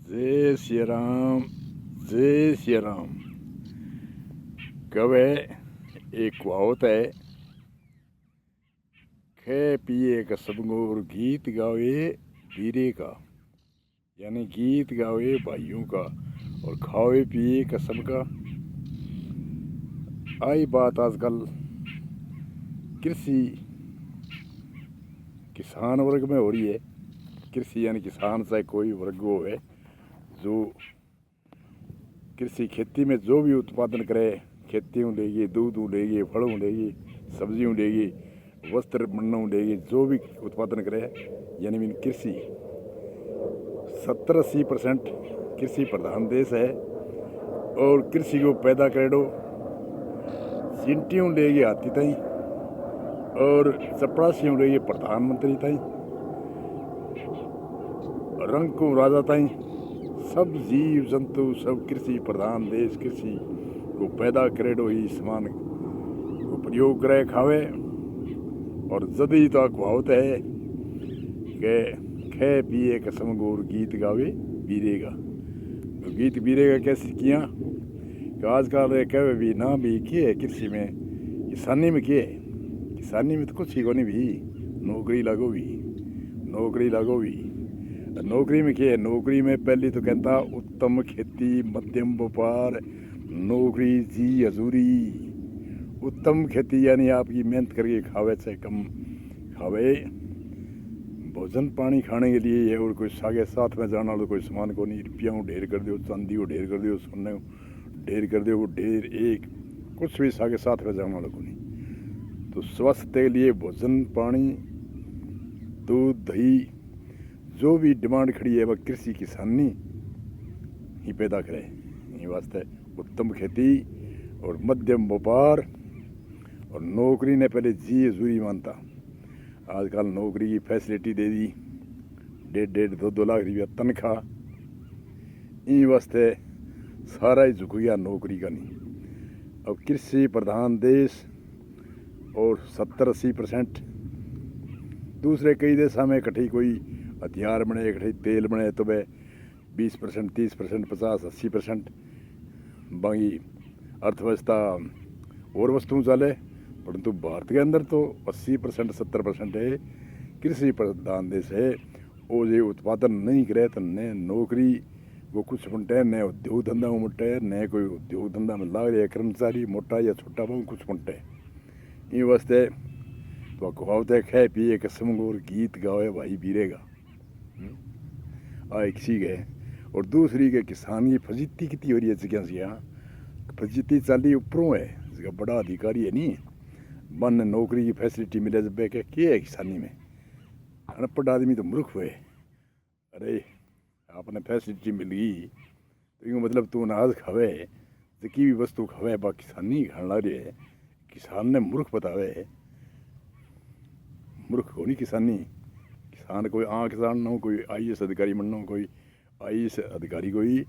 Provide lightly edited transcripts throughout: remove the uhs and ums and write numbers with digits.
जय श्री राम, जय श्री राम। कवे एक कहावत है, खे पिए का सबगोर गीत गावे वीरे का, यानी गीत गावे भाइयों का और खावे पिए का सबका। आई बात आजकल कृषि किसान वर्ग में हो रही है। कृषि यानी किसान चाहे कोई वर्ग हो है, जो कृषि खेती में जो भी उत्पादन करे, खेती लेगी, दूध लेगी, फलों लेगी, सब्जियों लेगी, वस्त्र बनना लेगी, जो भी उत्पादन करे, यानी मीन कृषि 70-80% कृषि प्रधान देश है। और कृषि को पैदा करेडो चिंटियों लेगी हाथी ताई और चपरासियों लेगी प्रधानमंत्री ताई, रंग को राजा ताई, सब जीव जंतु सब कृषि प्रधान देश। कृषि को पैदा करेडो ही सामान को प्रयोग करे खावे। और जदी तो कहावत है कि खे पिए का समगोर गीत गावे बीरेगा। तो गीत बीरेगा कैसे किया कि आजकल कहे भी ना भी किए कृषि में, किसानी में किए। किसानी में तो कुछ ही को नहीं भी, नौकरी लगो भी, नौकरी लगो भी। नौकरी में क्या है? नौकरी में पहली तो कहता उत्तम खेती, मध्यम व्यापार, नौकरी जी हजूरी। उत्तम खेती यानी आपकी मेहनत करके खावे, चाहे कम खावे, भोजन पानी खाने के लिए है। और कोई सागे साथ में जाना तो कोई सामान को नहीं, रुपया ढेर कर दो, चांदी को ढेर कर दो, सोने को ढेर कर दो, वो ढेर एक कुछ भी सागे साथ में जाना को नहीं। तो स्वास्थ्य के लिए भोजन पानी, दूध दही, जो भी डिमांड खड़ी है वह कृषि किसानी ही पैदा करे। ये वास्ते उत्तम खेती और मध्यम व्यापार और नौकरी ने पहले जी हजूरी मानता। आजकल नौकरी की फैसिलिटी दे दी, 1.5-2 लाख रुपया तनख्वाह। इन वास्ते सारा ही झुक गया नौकरी का नहीं। अब कृषि प्रधान देश और 70-80% दूसरे कई देशों में इकट्ठी कोई हथियार बने, इकट्ठे तेल बने, तो वह 20%, 30%, 50-80% बाकी अर्थव्यवस्था और वस्तुओं चले। परंतु भारत के अंदर तो 80% 70% है कृषि प्रधान देश है। और ये उत्पादन नहीं करे तो न नौकरी वो कुछ बनते, न उद्योग धंधा में मुट्टे, न कोई उद्योग धंधा में लाग रहे कर्मचारी, मोटा या छोटा वो कुछ बनते। इन वास्ते तो कहावत है, खे पिए कसम और गीत गावे भाई बीरेगा। एक चीज है। और दूसरी के किसान की फजीती कितनी हो रही है जगह से, यहाँ फजीती चाली ऊपरों है, जगह बड़ा अधिकारी है नहीं, मन नौकरी की फैसिलिटी मिले जब क्या है किसानी में। अनपढ़ आदमी तो मूर्ख हुए। अरे आपने फैसिलिटी मिल गई तो यूँ मतलब तू अनाज खावे, जकी भी वस्तु खावे बा किसानी खाने लग रही है। किसान ने मूर्ख बतावे, मूर्ख हो नहीं किसानी। किसान कोई किसान ना हो, कोई IAS अधिकारी बनना हो, कोई IAS अधिकारी कोई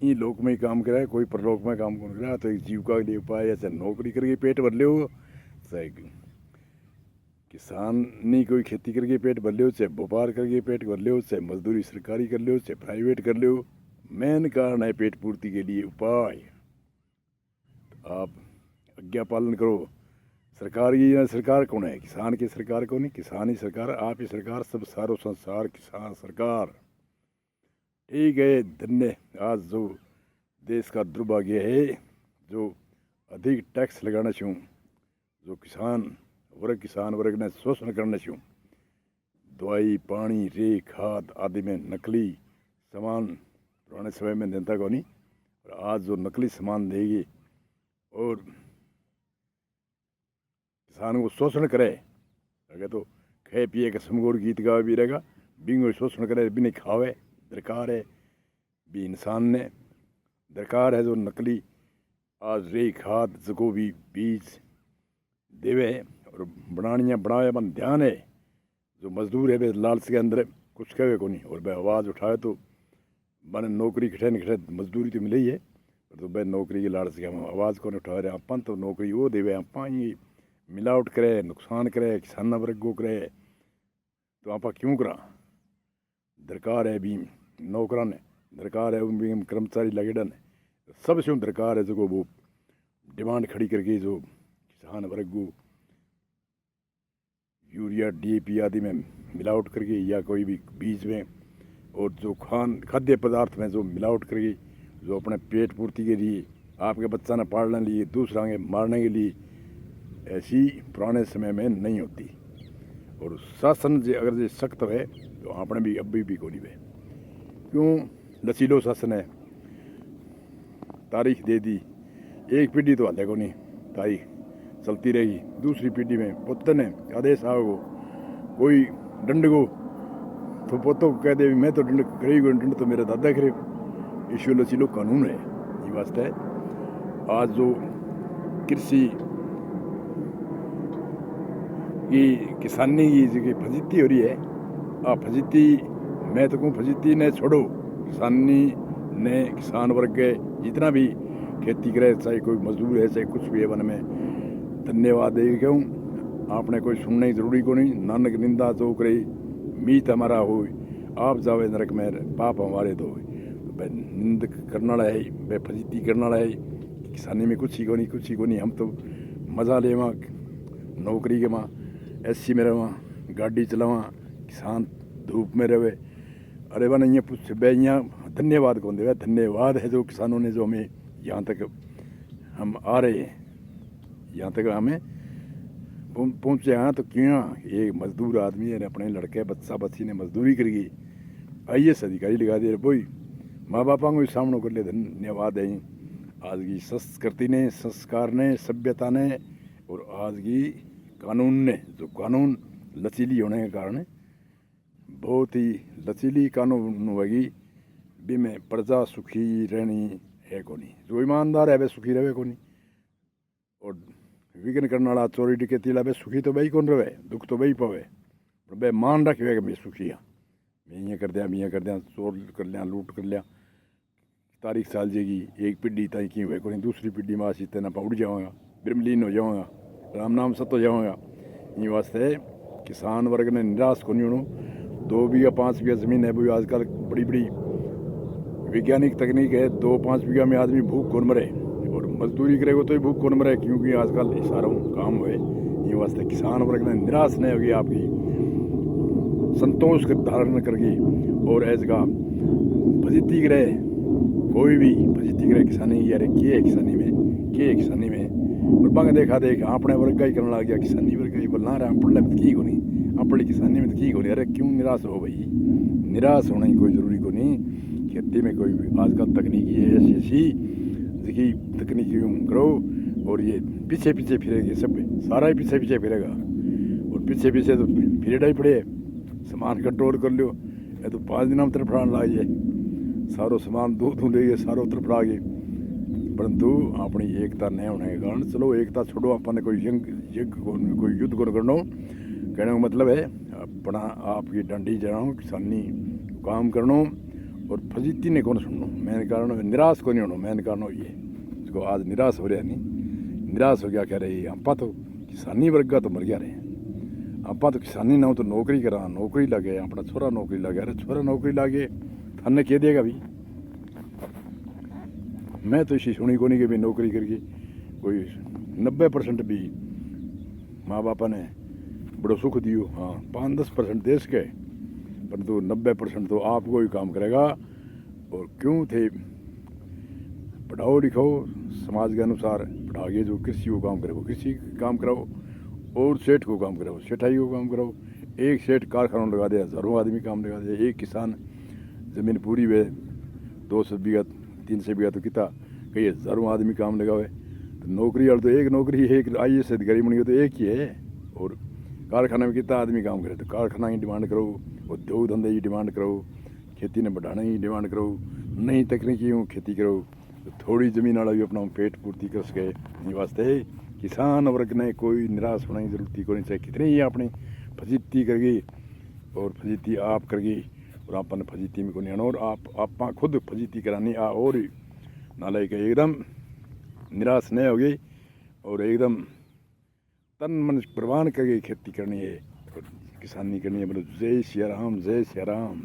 इन लोक में ही काम करे, कोई परलोक में काम कौन करे। तो एक जीविका के लिए उपाय, चाहे नौकरी करके पेट भर लो, चाहे किसान नहीं कोई खेती करके पेट भर लो, चाहे व्यापार करके पेट भर लो, चाहे मजदूरी सरकारी कर लो, चाहे प्राइवेट कर लो। मेन कारण है पेट पूर्ति के लिए उपाय। आप आज्ञा पालन करो। सरकार की सरकार कौन है? किसान की सरकार कौन है? किसान ही सरकार, आप ही सरकार, सब सारो संसार किसान सरकार। ठीक है, धन्य। आज जो देश का दुर्भाग्य है, जो अधिक टैक्स लगाना छूँ, जो किसान वर्ग ने शोषण करना छूँ, दवाई पानी रे खाद आदि में नकली सामान पुराने समय में जनता को नहीं, और आज जो नकली सामान देगी और किसान को शोषण करे, अगर तो खे पिए का समगोर गीत गावे भी रहेगा, बिंगो शोषण करे भी नहीं खावे। दरकार है भी इंसान ने दरकार है जो नकली आज रे खाद जको भी बीज देवे और बनावे बन ध्यान है। जो मजदूर है वे लालच के अंदर कुछ कहे को नहीं, और वह आवाज़ उठाए तो बन नौकरी खटे न खटे मजदूरी तो मिले ही है, पर तो वह नौकरी की लालच के हम आवाज़ को नहीं उठा रहे। अपन तो नौकरी वो देवे, आप ही मिलावट करे, नुकसान करे, किसान वर्ग को करे, तो आप क्यों करा? दरकार है भी नौकरां ने दरकार है उनमें कर्मचारी लगे ने सबसे दरकार है जो वो डिमांड खड़ी करके जो किसान वर्ग को यूरिया DAP आदि में मिलावट करके या कोई भी बीज में और जो खाद्य पदार्थ में जो मिलावट करके जो अपने पेट पूर्ति के लिए आपके बच्चा ने पालने के लिए दूसरा के मारने के लिए ऐसी पुराने समय में नहीं होती। और शासन जे अगर जे सख्त है तो आपने भी अभी भी को नहीं है क्यों लचीलो शासन है। तारीख दे दी एक पीढ़ी तो हाले को नहीं तारीख चलती रहेगी दूसरी पीढ़ी में पुत्र ने आदेश आओ कोई दंड को तो पोतों को कह दे मैं तो दंड करेगी दंड तो मेरा दादा करे। ईश्वर लचीलो कानून है ये वास्ते है। आज जो कृषि की किसानी की जो फजीती हो रही है आ फजीती मैं तो कहूँ फजीती ने छोड़ो किसानी ने किसान वर्ग के जितना भी खेती करे चाहे कोई मजदूर है चाहे कुछ भी है वन में धन्यवाद दे क्यों आपने कोई सुनने की जरूरी को नहीं। नानक निंदा जो करे मीत हमारा हो आप जावे नरक में पाप हमारे दो भाई निंद करने वाला है भाई फजीती करने वाला है। किसानी में कुछ ही को नहीं हम तो मज़ा ले वहाँ नौकरी के वहाँ SC में रहा गाड़ी चलावा किसान धूप में रहे। अरे वन यहाँ पूछ बे यहाँ धन्यवाद कौन दे धन्यवाद है जो किसानों ने जो हमें यहाँ तक हम आ रहे हैं यहाँ तक हमें पहुँचे हैं। तो क्यों एक मजदूर आदमी है अपने लड़के बच्चा बच्ची ने मजदूरी करी IAS अधिकारी लगा दिए बोई माँ बापा को सामने कर ले धन्यवाद है। आज की संस्कृति ने संस्कार ने सभ्यता ने और आज की कानून ने जो कानून लचीली होने के कारण बहुत ही लचीली कानून होगी भी में प्रजा सुखी रहनी है को नहीं जो ईमानदार है वे सुखी रहे को नहीं। और विघन करने वाला चोरी डकैती ला सुखी तो वही कौन रहे दुख तो वही पवे बे मान रखे कि मैं सुखी हाँ मैं ये कर दिया चोर कर लिया लूट कर लिया तारीख साल जाएगी एक पीढ़ी तक की हुए को नहीं दूसरी पीढ़ी में आशी तेना उड़ जाऊँगा ब्रह्मलीन हो जाऊँगा राम नाम सत हो जाऊँगा। ये वास्ते किसान वर्ग ने निराश को नहीं होना। 2 बीघा 5 बीघा ज़मीन है वो आजकल बड़ी बड़ी वैज्ञानिक तकनीक है 2-5 बीघा में आदमी भूख कौन मरे और मजदूरी करेगा तो ही भूख कौन मरे क्योंकि आजकल इशारों काम हुए। ये वास्ते किसान वर्ग ने निराश नहीं होगी आपकी संतोष कर धारण करके और ऐसा का फजीती करे कोई भी फजीती करे किसानी यार किसानी में और बांग देखा देख अपने वर्ग का ही करने लग गया किसानी वर्ग का ही बोलना रहा पढ़ने में की को नहीं अपनी किसानी में की को नहीं। अरे क्यों निराश हो भाई निराश होना ही कोई ज़रूरी को नहीं। खेती में कोई आजकल तकनीकी है ऐसी देखिए तकनीकी करो और ये पीछे फिरेगी सब सारा ही पीछे फिरेगा और पीछे तो फिरेड़ा ही पड़े सामान कंट्रोल कर लो ये तो 5 दिन में तरफड़ान ला जाए सारो सामान दूध ले गए सारो तरफड़ा गए परंतु अपनी एकता नहीं होने के कारण चलो एकता छोड़ो अपने कोई कोई युद्ध को करना कहने का मतलब है अपना आपकी डंडी जड़ाओ किसानी काम करना और फजीती ने कौन सुनना मेन कारण निराश को नहीं होना मेन कारण ये इसको आज निराश हो रहा नहीं निराश हो गया कह रहे अपा तो किसानी वर्ग का तो मर गया रहे अपा तो किसानी ना हो तो नौकरी करा नौकरी लगे अपना छोरा नौकरी लगे अरे छोरा नौकरी लगे थाने कह देगा भी मैं तो इसी सुनी को नहीं कि भी नौकरी करके कोई 90% भी माँ बापा ने बड़ो सुख दियो हाँ 5-10% देश के परंतु 90% तो आपको ही काम करेगा। और क्यों थे पढ़ाओ लिखाओ समाज के अनुसार पढ़ागे जो कृषि को काम करे वो कृषि काम कराओ और सेठ को काम कराओ सेठाई को काम कराओ। एक सेठ कारखाना लगा दिया हज़ारों आदमी काम लगा दिया एक किसान ज़मीन पूरी वे 200 बीघा 300 बीघा तो कितना कई हज़ारों आदमी काम लगावे तो नौकरी और तो एक नौकरी है एक IAS अधिकारी बनी हो तो एक ही है। और कारखाना में कितना आदमी काम करे तो कारखाना की डिमांड करो उद्योग धंधे की डिमांड करो खेती ने बढ़ाने की डिमांड करो नई तकनीकी खेती करो तो थोड़ी ज़मीन वाला भी अपना पेट पूर्ति कर सके। ये वास्ते किसान वर्ग ने कोई निराश होने की जरूरत को नहीं चाहे कितनी ही अपनी फजीती करगी और फजीती आप करगी और आपने फजीती में को नहीं आना और आप खुद फजीती करानी और नाले के एकदम निराश नहीं होगी और एकदम तन मन कुर्बान करके खेती करनी है और किसानी करनी है। मतलब जय सिया राम जय सिया राम।